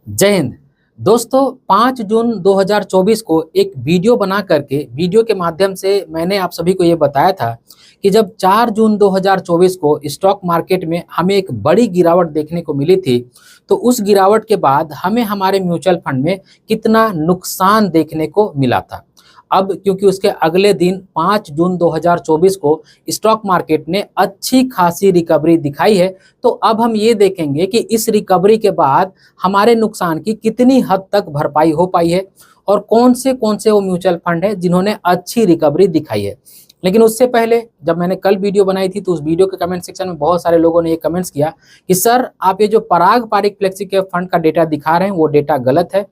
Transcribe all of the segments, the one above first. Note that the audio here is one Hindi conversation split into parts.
जय हिंद। दोस्तों, 5 जून 2024 को एक वीडियो बना करके वीडियो के माध्यम से मैंने आप सभी को ये बताया था कि जब 4 जून 2024 को स्टॉक मार्केट में हमें एक बड़ी गिरावट देखने को मिली थी, तो उस गिरावट के बाद हमें हमारे म्यूचुअल फंड में कितना नुकसान देखने को मिला था। अब क्योंकि उसके अगले दिन 5 जून 2024 को स्टॉक मार्केट ने अच्छी खासी रिकवरी दिखाई है, तो अब हम ये देखेंगे कि इस रिकवरी के बाद हमारे नुकसान की कितनी हद तक भरपाई हो पाई है और कौन से वो म्यूचुअल फंड है जिन्होंने अच्छी रिकवरी दिखाई है। लेकिन उससे पहले जब मैंने कल वीडियो बनाई थी तो उस वीडियो के कमेंट सेक्शन में बहुत सारे लोगों ने ये कमेंट्स किया कि सर, आप ये जो पराग पारिक फ्लेक्सी कैप फंड का डेटा दिखा रहे हैं वो डेटा गलत है।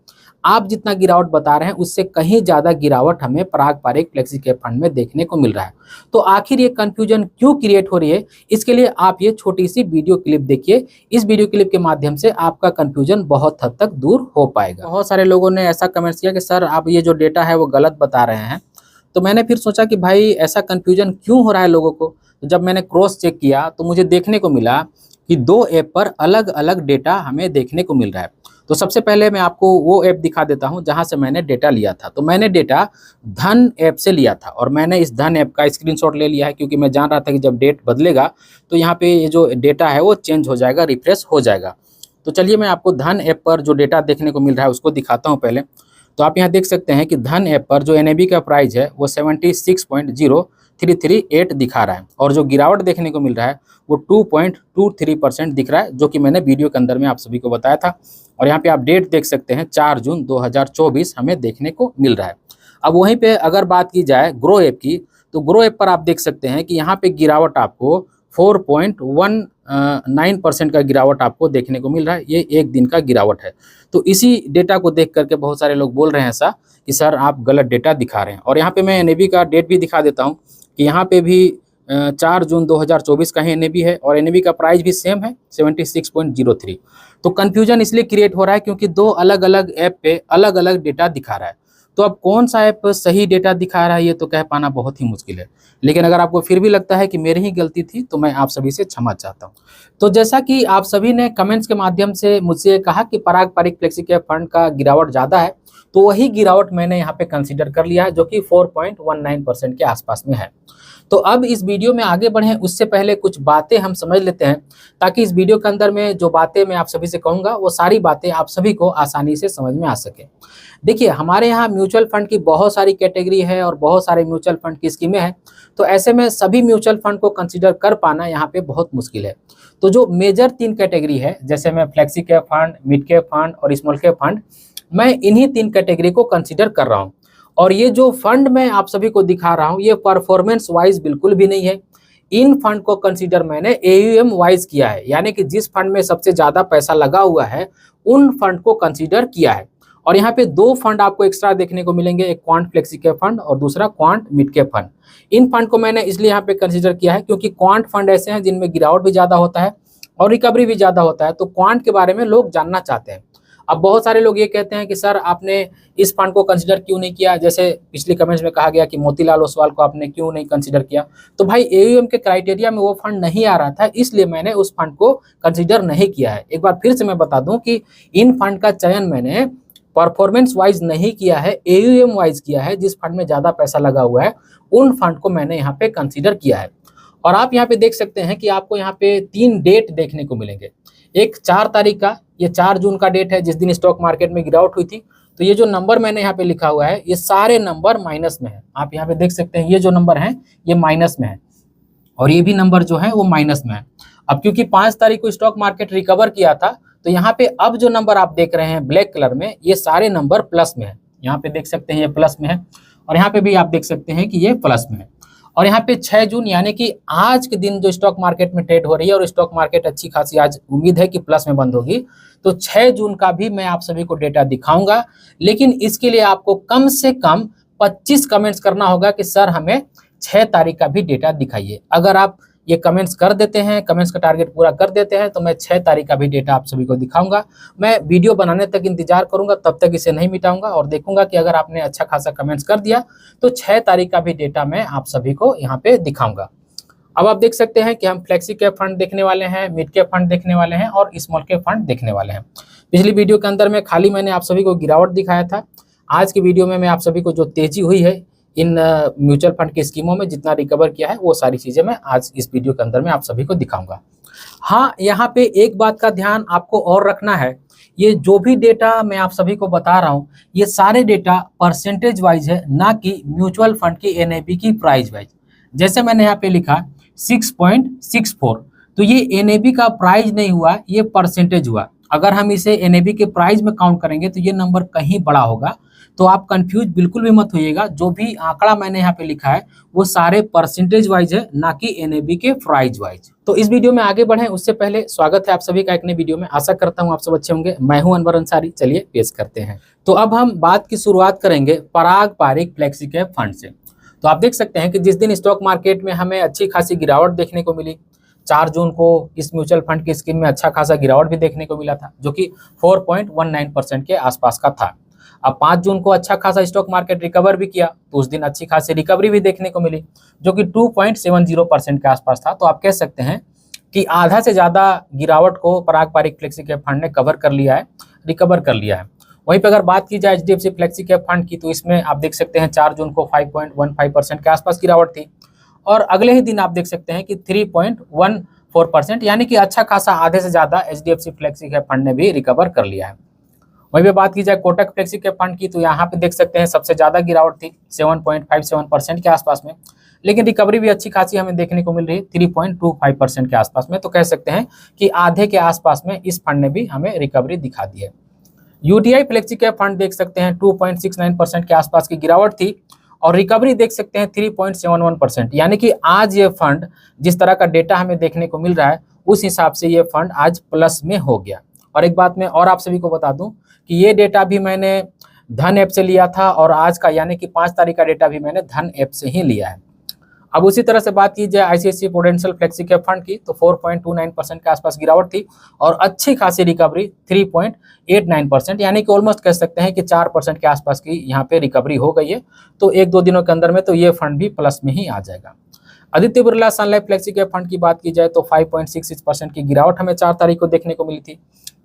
आप जितना गिरावट बता रहे हैं उससे कहीं ज्यादा गिरावट हमें पराग पारिक फ्लेक्सी कैप फंड में देखने को मिल रहा है। तो आखिर ये कंफ्यूजन क्यों क्रिएट हो रही है, इसके लिए आप ये छोटी सी वीडियो क्लिप देखिए। इस वीडियो क्लिप के माध्यम से आपका कंफ्यूजन बहुत हद तक दूर हो पाएगा। बहुत सारे लोगों ने ऐसा कमेंट किया कि सर, आप ये जो डेटा है वो गलत बता रहे हैं। तो मैंने फिर सोचा कि भाई ऐसा कंफ्यूजन क्यों हो रहा है लोगों को। तो जब मैंने क्रॉस चेक किया तो मुझे देखने को मिला कि दो ऐप पर अलग अलग डेटा हमें देखने को मिल रहा है। तो सबसे पहले मैं आपको वो ऐप दिखा देता हूं जहां से मैंने डेटा लिया था। तो मैंने डेटा धन ऐप से लिया था और मैंने इस धन ऐप का स्क्रीनशॉट ले लिया है, क्योंकि मैं जान रहा था कि जब डेट बदलेगा तो यहाँ पे ये जो डेटा है वो चेंज हो जाएगा, रिफ्रेश हो जाएगा। तो चलिए मैं आपको धन ऐप पर जो डेटा देखने को मिल रहा है उसको दिखाता हूँ पहले। तो आप यहाँ देख सकते हैं कि धन ऐप पर जो NAV का प्राइस है वो 76.0338 दिखा रहा है और जो गिरावट देखने को मिल रहा है वो 2.23% दिख रहा है, जो कि मैंने वीडियो के अंदर में आप सभी को बताया था। और यहाँ पे आप डेट देख सकते हैं 4 जून 2024 हमें देखने को मिल रहा है। अब वहीं पे अगर बात की जाए ग्रो ऐप की, तो ग्रो ऐप पर आप देख सकते हैं कि यहाँ पे गिरावट आपको 4.19% का गिरावट आपको देखने को मिल रहा है। ये एक दिन का गिरावट है। तो इसी डेटा को देख करके बहुत सारे लोग बोल रहे हैं ऐसा कि सर आप गलत डेटा दिखा रहे हैं। और यहाँ पे मैं NAV का डेट भी दिखा देता हूँ कि यहाँ पे भी 4 जून 2024 का ही NAV है और NAV का प्राइस भी सेम है 76.03। तो कन्फ्यूजन इसलिए क्रिएट हो रहा है क्योंकि दो अलग अलग ऐप पे अलग अलग डेटा दिखा रहा है। तो अब कौन सा ऐप सही डेटा दिखा रहा है ये तो कह पाना बहुत ही मुश्किल है। लेकिन अगर आपको फिर भी लगता है कि मेरी ही गलती थी तो मैं आप सभी से क्षमा चाहता हूँ। तो जैसा कि आप सभी ने कमेंट्स के माध्यम से मुझसे कहा कि पराग पारिक फ्लेक्सी कैप फंड का गिरावट ज़्यादा है, तो वही गिरावट मैंने यहाँ पे कंसीडर कर लिया है, जो कि 4.19% के आसपास में है। तो अब इस वीडियो में आगे बढ़ें उससे पहले कुछ बातें हम समझ लेते हैं, ताकि इस वीडियो के अंदर में जो बातें मैं आप सभी से कहूँगा वो सारी बातें आप सभी को आसानी से समझ में आ सके। देखिए, हमारे यहाँ म्यूचुअल फंड की बहुत सारी कैटेगरी है और बहुत सारे म्यूचुअल फंड की स्कीमें हैं। तो ऐसे में सभी म्यूचुअल फंड को कंसीडर कर पाना यहाँ पे बहुत मुश्किल है। तो जो मेजर 3 कैटेगरी है, जैसे मैं flexi cap fund, mid cap fund और स्मॉल कैप फंड, मैं इन्हीं 3 कैटेगरी को कंसीडर कर रहा हूँ। और ये जो फंड मैं आप सभी को दिखा रहा हूँ ये परफॉर्मेंस वाइज बिल्कुल भी नहीं है। इन फंड को कंसीडर मैंने AUM वाइज किया है, यानी कि जिस फंड में सबसे ज्यादा पैसा लगा हुआ है उन फंड को कंसीडर किया है। और यहाँ पे 2 फंड आपको एक्स्ट्रा देखने को मिलेंगे, एक क्वांट फ्लेक्सी कैप फंड और दूसरा क्वांट मिड कैप फंड। इन फंड को मैंने इसलिए यहाँ पे कंसीडर किया है क्योंकि क्वांट फंड ऐसे हैं जिनमें गिरावट भी ज्यादा होता है और रिकवरी भी ज्यादा होता है। तो क्वांट के बारे में लोग जानना चाहते हैं। अब बहुत सारे लोग ये कहते हैं कि सर आपने इस फंड को कंसीडर क्यों नहीं किया, जैसे पिछले कमेंट्स में कहा गया कि मोतीलाल ओसवाल को आपने क्यों नहीं कंसीडर किया। तो भाई AUM के क्राइटेरिया में वो फंड नहीं आ रहा था, इसलिए मैंने उस फंड को कंसीडर नहीं किया है। एक बार फिर से मैं बता दूं कि इन फंड का चयन मैंने परफॉर्मेंस वाइज नहीं किया है, AUM वाइज किया है। जिस फंड में ज्यादा पैसा लगा हुआ है उन फंड को मैंने यहाँ पे कंसीडर किया है। और आप यहाँ पे देख सकते हैं कि आपको यहाँ पे 3 डेट देखने को मिलेंगे। एक 4 तारीख का, ये 4 जून का डेट है जिस दिन स्टॉक मार्केट में गिरावट हुई थी। तो ये जो नंबर मैंने यहाँ पे लिखा हुआ है ये सारे नंबर माइनस में है। आप यहाँ पे देख सकते हैं ये जो नंबर है ये माइनस में है और ये भी नंबर जो है वो माइनस में है। अब क्योंकि 5 तारीख को स्टॉक मार्केट रिकवर किया था तो यहाँ पे अब जो नंबर आप देख रहे हैं ब्लैक कलर में, ये सारे नंबर प्लस में है। यहाँ पे देख सकते हैं ये प्लस में है और यहाँ पे भी आप देख सकते हैं कि ये प्लस में है। और यहाँ पे 6 जून यानी कि आज के दिन जो स्टॉक मार्केट में ट्रेड हो रही है और स्टॉक मार्केट अच्छी खासी आज उम्मीद है कि प्लस में बंद होगी, तो 6 जून का भी मैं आप सभी को डेटा दिखाऊंगा। लेकिन इसके लिए आपको कम से कम 25 कमेंट्स करना होगा कि सर हमें 6 तारीख का भी डेटा दिखाइए। अगर आप ये कमेंट्स कर देते हैं, कमेंट्स का टारगेट पूरा कर देते हैं, तो मैं 6 तारीख का भी डेटा आप सभी को दिखाऊंगा। मैं वीडियो बनाने तक इंतजार करूंगा, तब तक इसे नहीं मिटाऊंगा और देखूंगा कि अगर आपने अच्छा खासा कमेंट्स कर दिया तो 6 तारीख का भी डेटा मैं आप सभी को यहाँ पे दिखाऊंगा। अब आप देख सकते हैं कि हम फ्लेक्सी कैप फंड देखने वाले हैं, मिड कैप फंड देखने वाले हैं और स्मॉल कैप फंड देखने वाले हैं। पिछली वीडियो के अंदर में खाली मैंने आप सभी को गिरावट दिखाया था। आज की वीडियो में मैं आप सभी को जो तेजी हुई है इन म्यूचुअल फंड की स्कीमों में, जितना रिकवर किया है, वो सारी चीज़ें मैं आज इस वीडियो के अंदर में आप सभी को दिखाऊंगा। हाँ, यहाँ पे एक बात का ध्यान आपको और रखना है, ये जो भी डेटा मैं आप सभी को बता रहा हूँ, ये सारे डेटा परसेंटेज वाइज है, ना कि म्यूचुअल फंड की एनएवी की प्राइस वाइज। जैसे मैंने यहाँ पे लिखा 6.64, तो ये एनएवी का प्राइस नहीं हुआ, ये परसेंटेज हुआ। अगर हम इसे एनएवी के प्राइस में काउंट करेंगे तो ये नंबर कहीं बड़ा होगा, तो आप कंफ्यूज बिल्कुल भी मत होइएगा। जो भी आंकड़ा मैंने यहाँ पे लिखा है वो सारे परसेंटेज वाइज है, ना कि एनएवी के प्राइस वाइज। तो इस वीडियो में आगे बढ़ें उससे पहले स्वागत है आप सभी का एक नई वीडियो में। आशा करता हूँ आप सब अच्छे होंगे। मैं हूं अनवर अंसारी। चलिए पेश करते हैं। तो अब हम बात की शुरुआत करेंगे पराग पारिक फ्लेक्सी कैप फंड से। तो आप देख सकते हैं कि जिस दिन स्टॉक मार्केट में हमें अच्छी खासी गिरावट देखने को मिली, 4 जून को इस म्यूचुअल फंड की स्कीम में अच्छा खासा गिरावट भी देखने को मिला था, जो कि 4.19% के आसपास का था। अब 5 जून को अच्छा खासा स्टॉक मार्केट रिकवर भी किया, तो उस दिन अच्छी खासी रिकवरी भी देखने को मिली, जो कि 2.70% के आसपास था। तो आप कह सकते हैं कि आधा से ज़्यादा गिरावट को पराग पारिक फ्लेक्सी कैप फंड ने कवर कर लिया है, रिकवर कर लिया है। वहीं पर अगर बात की जाए HDFC फ्लेक्सी कैप फंड की, तो इसमें आप देख सकते हैं 4 जून को 5.15% के आसपास गिरावट थी, और अगले ही दिन आप देख सकते हैं कि 3.14%, यानी कि अच्छा खासा आधे से ज़्यादा HDFC फ्लेक्सी कैप फंड ने भी रिकवर कर लिया है। वहीं पे बात की जाए कोटक फ्लेक्सी कैप फंड की, तो यहाँ पे देख सकते हैं सबसे ज़्यादा गिरावट थी 7.57% के आसपास में, लेकिन रिकवरी भी अच्छी खासी हमें देखने को मिल रही है 3.25% के आसपास में। तो कह सकते हैं कि आधे के आसपास में इस फंड ने भी हमें रिकवरी दिखा दी है। UTI फ्लेक्सी कैप फंड देख सकते हैं 2.69% के आसपास की गिरावट थी, और रिकवरी देख सकते हैं 3.71%, यानी कि आज ये फंड जिस तरह का डेटा हमें देखने को मिल रहा है उस हिसाब से ये फंड आज प्लस में हो गया। और एक बात मैं और आप सभी को बता दूं कि ये डेटा भी मैंने धन ऐप से लिया था, और आज का यानी कि 5 तारीख का डेटा भी मैंने धन ऐप से ही लिया है। अब उसी तरह से बात की जाए ICICI prudential flexi cap fund की, तो 4.29% के आसपास गिरावट थी, और अच्छी खासी रिकवरी 3.89%, यानी कि ऑलमोस्ट कह सकते हैं कि 4% के आसपास की यहाँ पे रिकवरी हो गई है। तो 1-2 दिनों के अंदर में तो ये फंड भी प्लस में ही आ जाएगा। आदित्य बिरला सन लाइफ फ्लेक्सी कैप फंड की बात की जाए तो 5.66% की गिरावट हमें 4 तारीख को देखने को मिली थी।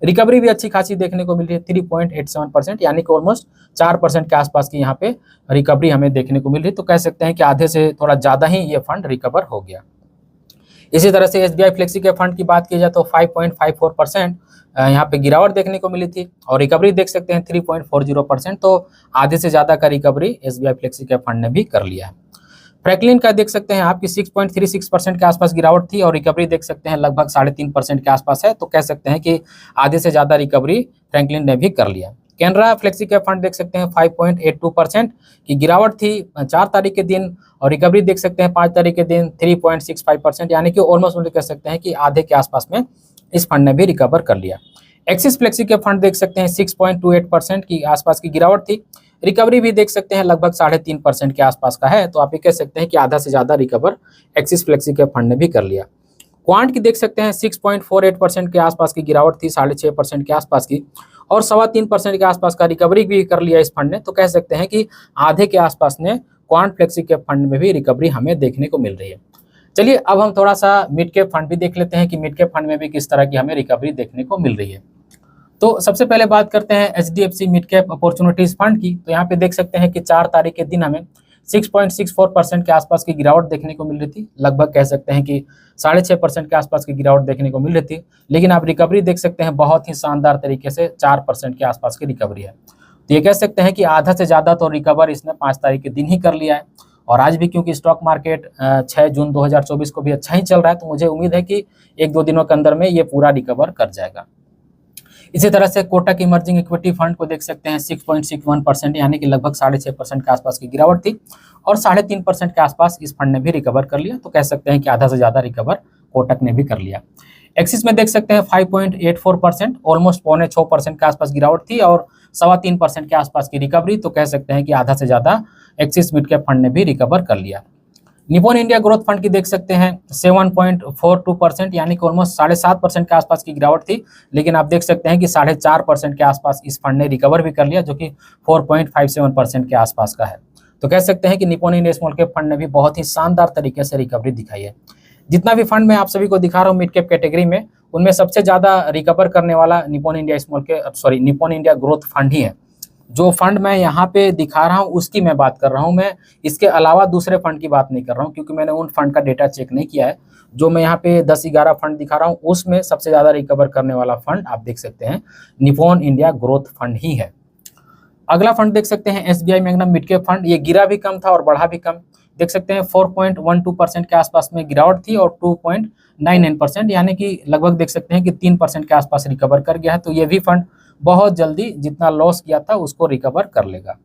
रिकवरी भी अच्छी खासी देखने को मिली है 3.87%, यानी कि ऑलमोस्ट 4% के आसपास की यहाँ पे रिकवरी हमें देखने को मिल रही है। तो कह सकते हैं कि आधे से थोड़ा ज़्यादा ही ये फंड रिकवर हो गया। इसी तरह से SBI फ्लेक्सी कैप फंड की बात की जाए तो 5.54% यहाँ पे गिरावट देखने को मिली थी, और रिकवरी देख सकते हैं 3.40%। तो आधे से ज़्यादा का recovery SBI flexi cap fund ने भी कर लिया है। फ्रैंकलिन का देख सकते हैं आपकी 6.36% के आसपास गिरावट थी, और रिकवरी देख सकते हैं लगभग 3.5% के आसपास है। तो कह सकते हैं कि आधे से ज़्यादा रिकवरी फ्रैंकलिन ने भी कर लिया। कैनरा फ्लेक्सी कैप फंड देख सकते हैं 5.82% की गिरावट थी 4 तारीख के दिन, और रिकवरी देख सकते हैं 5 तारीख के दिन 3.65%, यानी कि ऑलमोस्ट कह सकते हैं कि आधे के आसपास में इस फंड ने भी रिकवर कर लिया। एक्सिस फ्लेक्सी कैप फंड देख सकते हैं 6.28% की आसपास की गिरावट थी, रिकवरी भी देख सकते हैं लगभग 3.5% के आसपास का है। तो आप ये कह सकते हैं कि आधा से ज़्यादा recover axis flexi cap fund ने भी कर लिया। क्वांट की देख सकते हैं 6.48% के आसपास की गिरावट थी 6.5% के आसपास की, और 3.25% के आसपास का रिकवरी भी कर लिया इस फंड ने। तो कह सकते हैं कि आधे के आसपास ने क्वांट फ्लेक्सी कैप फंड में भी रिकवरी हमें देखने को मिल रही है। चलिए अब हम थोड़ा सा मिड कैप फंड भी देख लेते हैं कि मिड कैप फंड में भी किस तरह की हमें रिकवरी देखने को मिल रही है। तो सबसे पहले बात करते हैं HDFC mid cap opportunities fund की। तो यहाँ पे देख सकते हैं कि 4 तारीख के दिन हमें 6.64% के आसपास की गिरावट देखने को मिल रही थी, लगभग कह सकते हैं कि 6.5% के आसपास की गिरावट देखने को मिल रही थी। लेकिन आप रिकवरी देख सकते हैं बहुत ही शानदार तरीके से 4% के आसपास की रिकवरी है। तो ये कह सकते हैं कि आधा से ज़्यादा तो रिकवर इसने 5 तारीख के दिन ही कर लिया है, और आज भी क्योंकि स्टॉक मार्केट 6 जून 2024 को भी अच्छा ही चल रहा है, तो मुझे उम्मीद है कि 1-2 दिनों के अंदर में ये पूरा रिकवर कर जाएगा। इसी तरह से कोटक इमर्जिंग इक्विटी फंड को देख सकते हैं 6.61%, यानी कि लगभग 6.5% के आसपास की गिरावट थी, और 3.5% के आसपास इस फंड ने भी रिकवर कर लिया। तो कह सकते हैं कि आधा से ज़्यादा रिकवर कोटक ने भी कर लिया। एक्सिस में देख सकते हैं 5.84%, ऑलमोस्ट 6.25% के आसपास गिरावट थी, और 3.25% के आसपास की रिकवरी। तो कह सकते हैं कि आधा से ज़्यादा एक्सिस मिड कैप फंड ने भी रिकवर कर लिया। निपॉन इंडिया ग्रोथ फंड की देख सकते हैं 7.42%, यानी कि ऑलमोस्ट 7.5% के आसपास की गिरावट थी, लेकिन आप देख सकते हैं कि 4.5% के आसपास इस फंड ने रिकवर भी कर लिया, जो कि 4.57% के आसपास का है। तो कह सकते हैं कि Nippon India small cap fund ने भी बहुत ही शानदार तरीके से रिकवरी दिखाई है। जितना भी फंड मैं आप सभी को दिखा रहा हूँ मिड कैप कैटेगरी में, उनमें सबसे ज़्यादा रिकवर करने वाला निप्पॉन इंडिया ग्रोथ फंड ही है। जो फंड मैं यहाँ पे दिखा रहा हूँ उसकी मैं बात कर रहा हूँ, मैं इसके अलावा दूसरे फंड की बात नहीं कर रहा हूँ, क्योंकि मैंने उन फंड का डेटा चेक नहीं किया है। जो मैं यहाँ पे 10-11 फंड दिखा रहा हूँ उसमें सबसे ज़्यादा रिकवर करने वाला फंड आप देख सकते हैं निप्पॉन इंडिया ग्रोथ फंड ही है। अगला फंड देख सकते हैं SBI magnum mid cap fund. ये गिरा भी कम था और बढ़ा भी कम, देख सकते हैं 4.12% के आसपास में गिरावट थी और 2.99%, यानी कि लगभग देख सकते हैं कि 3% के आसपास रिकवर कर गया है। तो ये भी फंड बहुत जल्दी जितना लॉस किया था उसको रिकवर कर लेगा।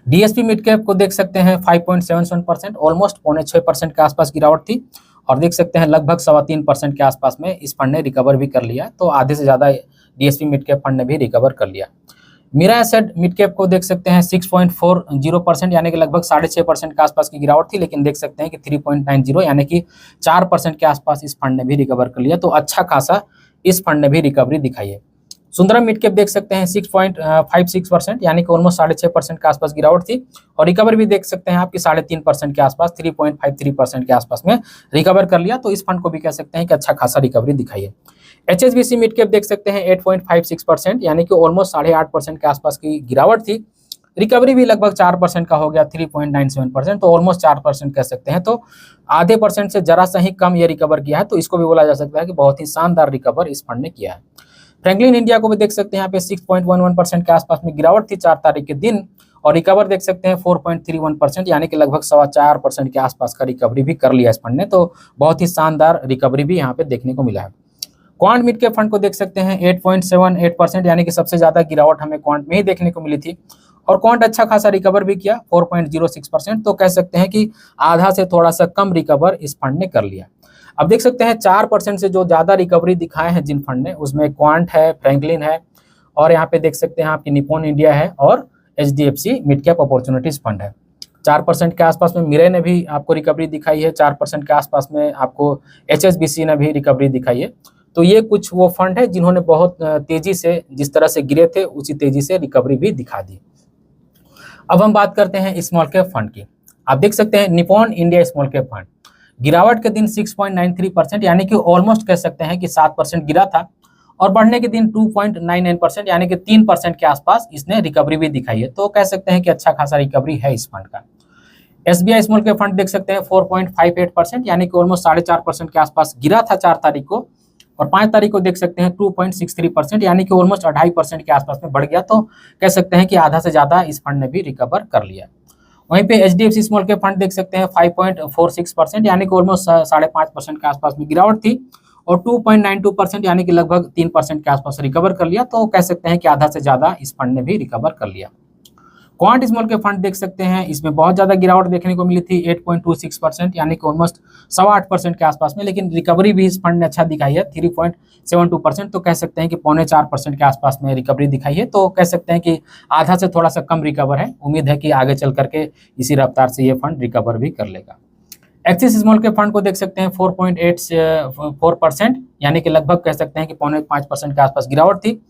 DSP मिड कैप को देख सकते हैं 5.77%, ऑलमोस्ट 5.6% के आसपास गिरावट थी और देख सकते हैं लगभग 3.25% के आसपास में इस फंड ने रिकवर भी कर लिया। तो आधे से ज़्यादा DSP मिड कैप फंड ने भी रिकवर कर लिया। मीरा एसेट मिड कैप को देख सकते हैं 6.40%, यानी कि लगभग 6.5% के आसपास की गिरावट थी, लेकिन देख सकते हैं कि 3.90 यानी कि 4% के आसपास इस फंड ने भी रिकवर कर लिया। तो अच्छा खासा इस फंड ने भी रिकवरी दिखाई है। सुंदरम मिड कैप देख सकते हैं 6.56%, यानी कि ऑलमोस्ट 6.5% के आसपास गिरावट थी और रिकवर भी देख सकते हैं आपकी 3.5% के आसपास, 3.53% के आसपास में रिकवर कर लिया। तो इस फंड को भी कह सकते हैं कि अच्छा खासा रिकवरी दिखाई है। HSBC मिड कैप देख सकते हैं 8.56%, यानी कि ऑलमोस्ट 8.5% के आसपास की गिरावट थी, रिकवरी भी लगभग 4% का हो गया 3.97%, तो ऑलमोस्ट 4% कह सकते हैं। तो आधे परसेंट से जरा सा ही कम ये रिकवर किया है, तो इसको भी बोला जा सकता है कि बहुत ही शानदार रिकवर इस फंड ने किया है। फ्रैंकलिन इंडिया को भी देख सकते हैं यहाँ पे 6.11% के आसपास में गिरावट थी 4 तारीख के दिन और रिकवर देख सकते हैं 4.31%, यानी कि लगभग 4.25% के आसपास का रिकवरी भी कर लिया इस फंड ने। तो बहुत ही शानदार रिकवरी भी यहाँ पे देखने को मिला है। क्वांट मिड कैप फंड को देख सकते हैं 8.78%, यानी कि सबसे ज्यादा गिरावट हमें क्वांट में ही देखने को मिली थी और क्वांट अच्छा खासा रिकवर भी किया 4.06%, तो कह सकते हैं कि आधा से थोड़ा सा कम रिकवर इस फंड ने कर लिया। अब देख सकते हैं 4% से जो ज्यादा रिकवरी दिखाए हैं जिन फंड ने, उसमें क्वांट है, फ्रैंकलिन है और यहाँ पे देख सकते हैं आपकी निप्पॉन इंडिया है और HDFC mid cap opportunities fund है। 4% के आसपास में मिरे ने भी आपको रिकवरी दिखाई है, 4% के आसपास में आपको HSBC ने भी रिकवरी दिखाई है। तो ये कुछ वो फंड है जिन्होंने बहुत तेजी से, जिस तरह से गिरे थे उसी तेजी से रिकवरी भी दिखा दी। अब हम बात करते हैं स्मॉल कैप फंड की। आप देख सकते हैं Nippon India small cap fund गिरावट के दिन 6.93%, यानी कि ऑलमोस्ट कह सकते हैं कि 7% गिरा था और बढ़ने के दिन 2.99%, यानी कि 3% के आसपास इसने रिकवरी भी दिखाई है। तो कह सकते हैं कि अच्छा खासा रिकवरी है इस फंड का। SBI स्मॉल कैप फंड देख सकते हैं 4.58%, यानी कि ऑलमोस्ट 4.5% के आसपास गिरा था 4 तारीख को और 5 तारीख को देख सकते हैं 2.63%, यानी कि ऑलमोस्ट 2.5% के आसपास में बढ़ गया। तो कह सकते हैं कि आधा से ज्यादा इस फंड ने भी रिकवर कर लिया। वहीं पे HDFC स्मॉल कैप फंड देख सकते हैं 5.46%, यानी कि ऑलमोस्ट 5.5% के आसपास में गिरावट थी और 2.92%, यानी कि लगभग 3% के आसपास रिकवर कर लिया। तो कह सकते हैं कि आधा से ज्यादा इस फंड ने भी रिकवर कर लिया। क्वांट स्मॉल के फंड देख सकते हैं, इसमें बहुत ज्यादा गिरावट देखने को मिली थी 8.26%, यानी कि ऑलमोस्ट 8.25% के आसपास में, लेकिन रिकवरी भी इस फंड ने अच्छा दिखाई है 3.72%, तो कह सकते हैं कि 3.25% के आसपास में रिकवरी दिखाई है। तो कह सकते हैं कि आधा से थोड़ा सा कम रिकवर है, उम्मीद है कि आगे चल करके इसी रफ्तार से ये फंड रिकवर भी कर लेगा। एक्सिस स्मॉल के फंड को देख सकते हैं 4.84%, यानी कि लगभग कह सकते हैं कि 5.5% के आसपास गिरावट थी,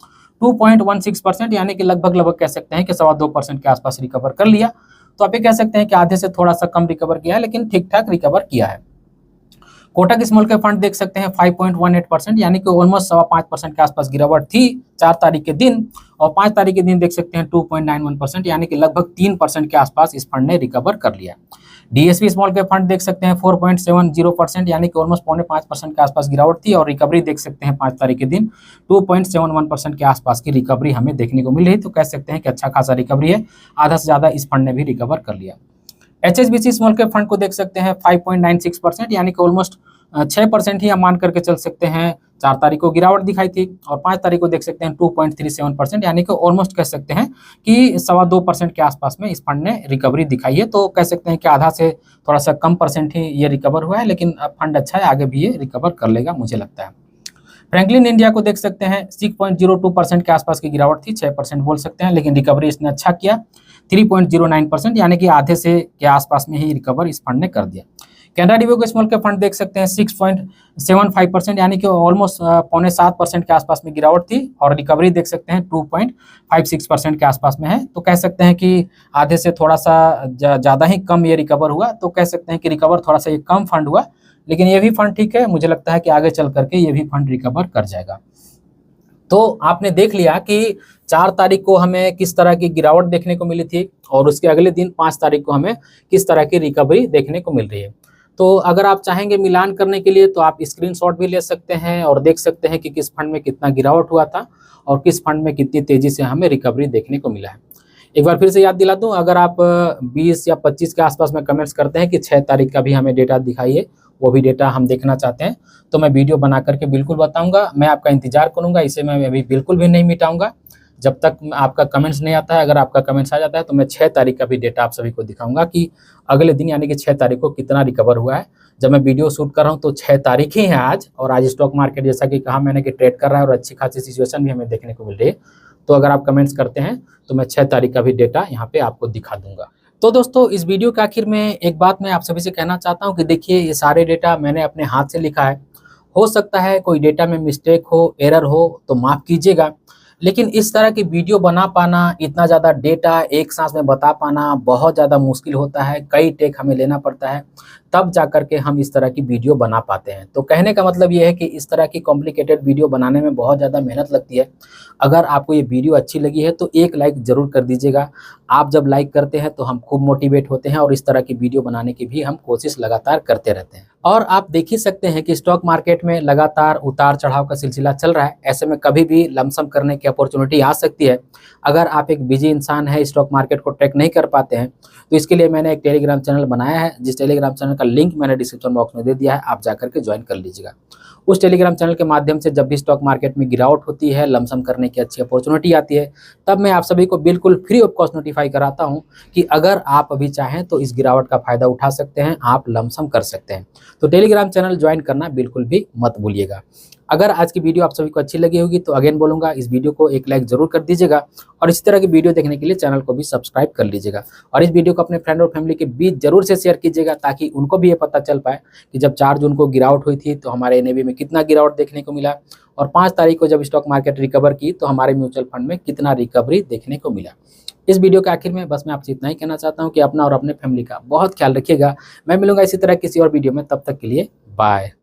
2.16%, यानी कि लगभग कह सकते हैं कि 2.25% के आसपास रिकवर कर लिया। तो आप ये कह सकते हैं कि आधे से थोड़ा सा कम रिकवर किया है, लेकिन ठीक ठाक रिकवर किया है। कोटक स्मॉल के फंड देख सकते हैं 5.18%, यानी कि ऑलमोस्ट 5.25% के आसपास गिरावट थी 4 तारीख के दिन और 5 तारीख के दिन देख सकते हैं 2.91%, यानी कि लगभग 3% के आसपास इस फंड ने रिकवर कर लिया। DSP स्मॉल के फंड देख सकते हैं 4.70%, यानी कि ऑलमोस्ट 5.5% के आसपास गिरावट थी और रिकवरी देख सकते हैं 5 तारीख के दिन 2.71% के आसपास की रिकवरी हमें देखने को मिल रही। तो कह सकते हैं कि अच्छा खासा रिकवरी है, आधा से ज्यादा इस फंड ने भी रिकवर कर लिया। HSBC स्मॉल कैप फंड को देख सकते हैं 5.96%, यानी कि ऑलमोस्ट 6% ही हम मान करके चल सकते हैं। 4 तारीख को गिरावट दिखाई थी और 5 तारीख को देख सकते हैं 2.37%, यानी कि ऑलमोस्ट कह सकते हैं कि 2.25% के आसपास में इस फंड ने रिकवरी दिखाई है। तो कह सकते हैं कि आधा से थोड़ा सा कम परसेंट ही ये रिकवर हुआ है, लेकिन फंड अच्छा है, आगे भी ये रिकवर कर लेगा मुझे लगता है। फ्रैंकलिन इंडिया को देख सकते हैं 6.02% के आसपास की गिरावट थी, 6% बोल सकते हैं, लेकिन रिकवरी इसने अच्छा किया 3.09%, यानी कि आधे से के आसपास में ही रिकवर इस फंड ने कर दिया। कैनरा डिवेको स्मॉल के फंड देख सकते हैं 6.75%, यानी कि ऑलमोस्ट 6.25% के आसपास में गिरावट थी और रिकवरी देख सकते हैं 2.56% के आसपास में है। तो कह सकते हैं कि आधे से थोड़ा सा ज़्यादा ही कम ये रिकवर हुआ, तो कह सकते हैं कि रिकवर थोड़ा सा ये कम फंड हुआ, लेकिन ये भी फंड ठीक है, मुझे लगता है कि आगे चल करके ये भी फंड रिकवर कर जाएगा। तो आपने देख लिया कि 4 तारीख को हमें किस तरह की गिरावट देखने को मिली थी और उसके अगले दिन 5 तारीख को हमें किस तरह की रिकवरी देखने को मिल रही है। तो अगर आप चाहेंगे मिलान करने के लिए तो आप स्क्रीनशॉट भी ले सकते हैं और देख सकते हैं कि किस फंड में कितना गिरावट हुआ था और किस फंड में कितनी तेज़ी से हमें रिकवरी देखने को मिला है। एक बार फिर से याद दिला दूँ, अगर आप 20 या 25 के आसपास में कमेंट्स करते हैं कि 6 तारीख का भी हमें डेटा दिखाइए, वो भी डेटा हम देखना चाहते हैं, तो मैं वीडियो बना करके बिल्कुल बताऊँगा। मैं आपका इंतज़ार करूँगा, इसे मैं अभी बिल्कुल भी नहीं मिटाऊँगा जब तक आपका कमेंट्स नहीं आता है। अगर आपका कमेंट्स आ जाता है तो मैं 6 तारीख का भी डेटा आप सभी को दिखाऊँगा कि अगले दिन यानी कि 6 तारीख को कितना रिकवर हुआ है। जब मैं वीडियो शूट कर रहा हूँ तो 6 तारीख ही है आज, और आज स्टॉक मार्केट जैसा कि कहा मैंने कि ट्रेड कर रहा है और अच्छी खासी सिचुएशन भी हमें देखने को मिल रही है। तो अगर आप कमेंट्स करते हैं तो मैं 6 तारीख का भी डेटा यहाँ पे आपको दिखा दूँगा। तो दोस्तों, इस वीडियो के आखिर में एक बात मैं आप सभी से कहना चाहता हूँ कि देखिए, ये सारे डेटा मैंने अपने हाथ से लिखा है। हो सकता है कोई डेटा में मिस्टेक हो, एरर हो तो माफ़ कीजिएगा। लेकिन इस तरह की वीडियो बना पाना, इतना ज़्यादा डेटा एक साँस में बता पाना बहुत ज़्यादा मुश्किल होता है। कई टेक हमें लेना पड़ता है, तब जा कर के हम इस तरह की वीडियो बना पाते हैं। तो कहने का मतलब ये है कि इस तरह की कॉम्प्लिकेटेड वीडियो बनाने में बहुत ज़्यादा मेहनत लगती है। अगर आपको ये वीडियो अच्छी लगी है तो एक लाइक ज़रूर कर दीजिएगा। आप जब लाइक करते हैं तो हम खूब मोटिवेट होते हैं और इस तरह की वीडियो बनाने की भी हम कोशिश लगातार करते रहते हैं। और आप देख ही सकते हैं कि स्टॉक मार्केट में लगातार उतार-चढ़ाव का सिलसिला चल रहा है। ऐसे में कभी भी लमसम करने की अपॉर्चुनिटी आ सकती है। अगर आप एक बिज़ी इंसान हैं, स्टॉक मार्केट को ट्रैक नहीं कर पाते हैं, तो इसके लिए मैंने एक टेलीग्राम चैनल बनाया है, जिस टेलीग्राम चैनल का लिंक मैंने डिस्क्रिप्शन बॉक्स में दे दिया है, आप जाकर के ज्वाइन कर लीजिएगा। उस टेलीग्राम चैनल के माध्यम से जब भी स्टॉक मार्केट में गिरावट होती है, लमसम करने की अच्छी अपॉर्चुनिटी आती है, तब मैं आप सभी को बिल्कुल फ्री ऑफ कॉस्ट नोटिफाई कराता हूँ कि अगर आप अभी चाहें तो इस गिरावट का फ़ायदा उठा सकते हैं, आप लमसम कर सकते हैं। तो टेलीग्राम चैनल ज्वाइन करना बिल्कुल भी मत भूलिएगा। अगर आज की वीडियो आप सभी को अच्छी लगी होगी तो अगेन बोलूँगा, इस वीडियो को एक लाइक ज़रूर कर दीजिएगा और इसी तरह की वीडियो देखने के लिए चैनल को भी सब्सक्राइब कर लीजिएगा। और इस वीडियो को अपने फ्रेंड और फैमिली के बीच ज़रूर से शेयर कीजिएगा, ताकि उनको भी ये पता चल पाए कि जब 4 जून को गिरावट हुई थी तो हमारे एनएवी में कितना गिरावट देखने को मिला, और 5 तारीख को जब स्टॉक मार्केट रिकवर की तो हमारे म्यूचुअल फंड में कितना रिकवरी देखने को मिला। इस वीडियो के आखिर में बस मैं आपसे इतना ही कहना चाहता हूँ कि अपना और अपने फैमिली का बहुत ख्याल रखिएगा। मैं मिलूँगा इसी तरह किसी और वीडियो में, तब तक के लिए बाय।